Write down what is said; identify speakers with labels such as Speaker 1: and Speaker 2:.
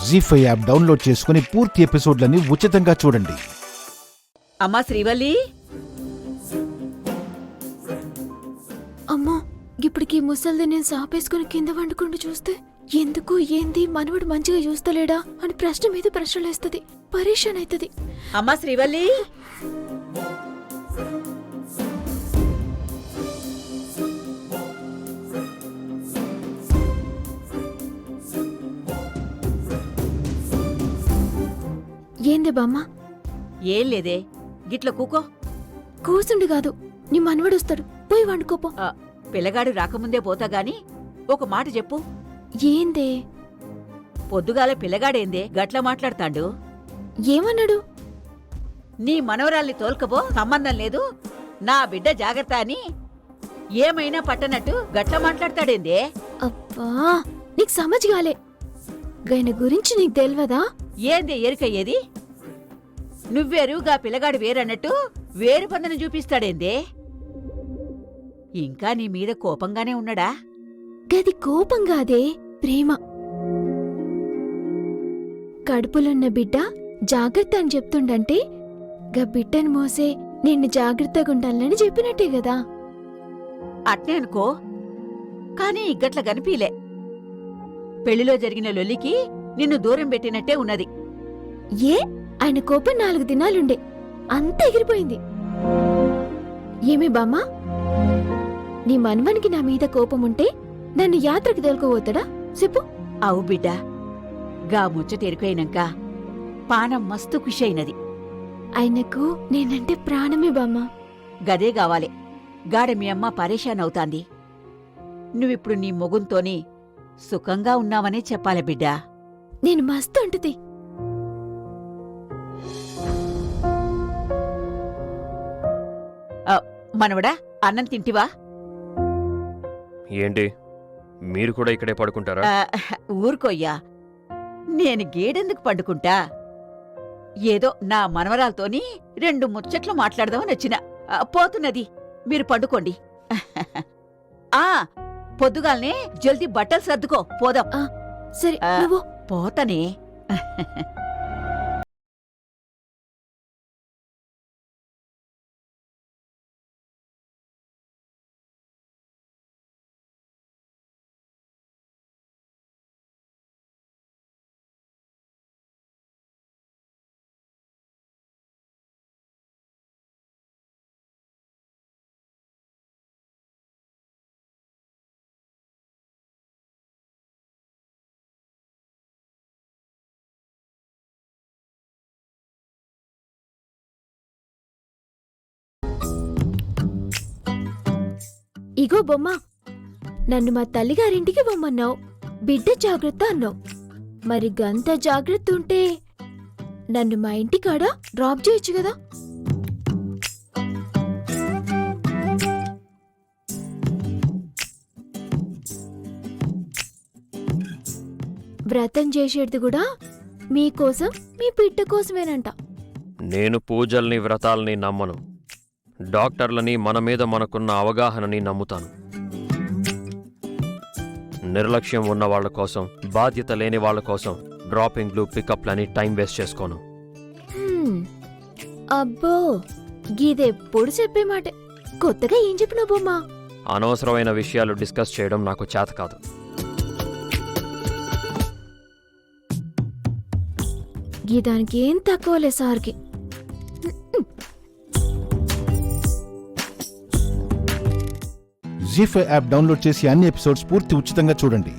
Speaker 1: జీ5 app download చేసుకుని పూర్తి ఎపిసోడ్లని ఉచితంగా చూడండి.
Speaker 2: అమ్మా శ్రీవల్లి,
Speaker 3: అమ్మా ఇప్పటికి ముసల్ది నేను సాపేసుకుని కింద వండుకుంటూ చూస్తే ఎందుకు ఏంది మనవడు మంచిగా చూస్తలేడా అని ప్రశ్న మీద ప్రశ్నలేస్తుంది. పరేషాన్ అవుతుంది.
Speaker 2: అమ్మా శ్రీవల్లి,
Speaker 3: ఏంది బామ్మ?
Speaker 2: ఏం లేదే, గిట్ల కూకో.
Speaker 3: కూసుండి కాదు, నీ మనవడు వస్తాడు, పోయి వండుకోపో.
Speaker 2: పిల్లగాడు రాకముందే పోతా గాని ఒక మాట చెప్పు.
Speaker 3: ఏందే?
Speaker 2: పొద్దుగాల పిల్లగాడేందే గట్ల మాట్లాడతాండు?
Speaker 3: ఏమన్నాడు?
Speaker 2: నీ మనవరాల్ని తోల్కబో, సంబంధం లేదు, నా బిడ్డ జాగ్రత్త అని ఏమైనా పట్టనట్టు గట్ల మాట్లాడతాడేందే?
Speaker 3: అబ్బా, నీకు సమజ్ గాలే. గైన గురించి నీకు తెల్వదా?
Speaker 2: ఏందే ఎరుకయ్యేది? నువ్వేరు గా పిల్లగాడు వేరన్నట్టు వేరు పందను చూపిస్తాడేందే? ఇంకా నీ మీద కోపంగానే ఉన్నాడా?
Speaker 3: గది కోపం కాదే, ప్రేమ. కడుపులున్న బిడ్డ జాగ్రత్త అని చెప్తుండంటే గా బిడ్డను మోసే నిన్ను జాగ్రత్తగుండాలని చెప్పినట్టే గదా.
Speaker 2: అట్నే అనుకో, కాని గట్ల గనిపీలే. పెళ్లిలో జరిగిన లొల్లికి నిన్ను దూరం పెట్టినట్టే ఉన్నది.
Speaker 3: ఏ ఆయన కోపం 4 దినాలుండే, అంత ఎగిరిపోయింది. ఏమే బామ్మా, నీ మన్వనికి నా మీద కోపముంటే నన్ను యాత్రకి తోలుకోబోతాడా చెప్పు?
Speaker 2: అవు బిడ్డ, గా ముచ్చటెరుకైనాక పానం మస్తు ఖుషైనది.
Speaker 3: ఆయనకు నేనంటే ప్రాణమే బామ్మా.
Speaker 2: గదే గావాలే. గాడ మీ అమ్మ పరేషాన్ అవుతాంది. నువ్విప్పుడు నీ మొగుంతోని సుఖంగా ఉన్నావనే చెప్పాలే బిడ్డా.
Speaker 3: నేను మస్తు అంటుది.
Speaker 2: మనవడా, అన్నం తింటివా?
Speaker 4: ఏంటి, మీరు కూడా ఇక్కడే పడుకుంటారా?
Speaker 2: ఊరుకోయ్యా, నేను గేడెందుకు పండుకుంటా? ఏదో నా మనవరాలతోని 2 ముచ్చట్లు మాట్లాడదామని వచ్చిన. పోతున్నది, మీరు పండుకోండి. పొద్దుగాల్నే జల్దీ బట్టలు సర్దుకో, పోదాం.
Speaker 3: సరే, నువ్వు
Speaker 2: పోతనే.
Speaker 3: ఇగో బొమ్మ, నన్ను మా తల్లిగారింటికి బొమ్మన్నావు, బిడ్డ జాగ్రత్త అన్నావు. మరి గంత జాగ్రత్త ఉంటే నన్ను మా ఇంటికాడ డ్రాప్ చేయొచ్చు కదా. వ్రతం చేసేది కూడా మీకోసం, మీ బిడ్డ కోసమేనంట.
Speaker 4: నేను పూజల్ని వ్రతాల్ని నమ్మను. డాక్టర్లని, మన మీద మనకున్న అవగాహనని నమ్ముతాను. నిర్లక్ష్యం ఉన్న వాళ్ల కోసం, బాధ్యత లేని వాళ్ల కోసం డ్రాపింగ్లు, పికప్లని టైం వేస్ట్ చేసుకోను.
Speaker 3: అబ్బో, గీదెప్పుడు చెప్పే మాట. కొత్తగా ఏం చెప్పినావు బొమ్మా?
Speaker 4: అనవసరమైన విషయాలు డిస్కస్ చేయడం నాకు చేత కాదు.
Speaker 3: గీదానికి ఏం తక్కువలే సార్కి.
Speaker 1: జీ5 యాప్ డౌన్లోడ్ చేసి అన్ని ఎపిసోడ్స్ పూర్తి ఉచితంగా చూడండి.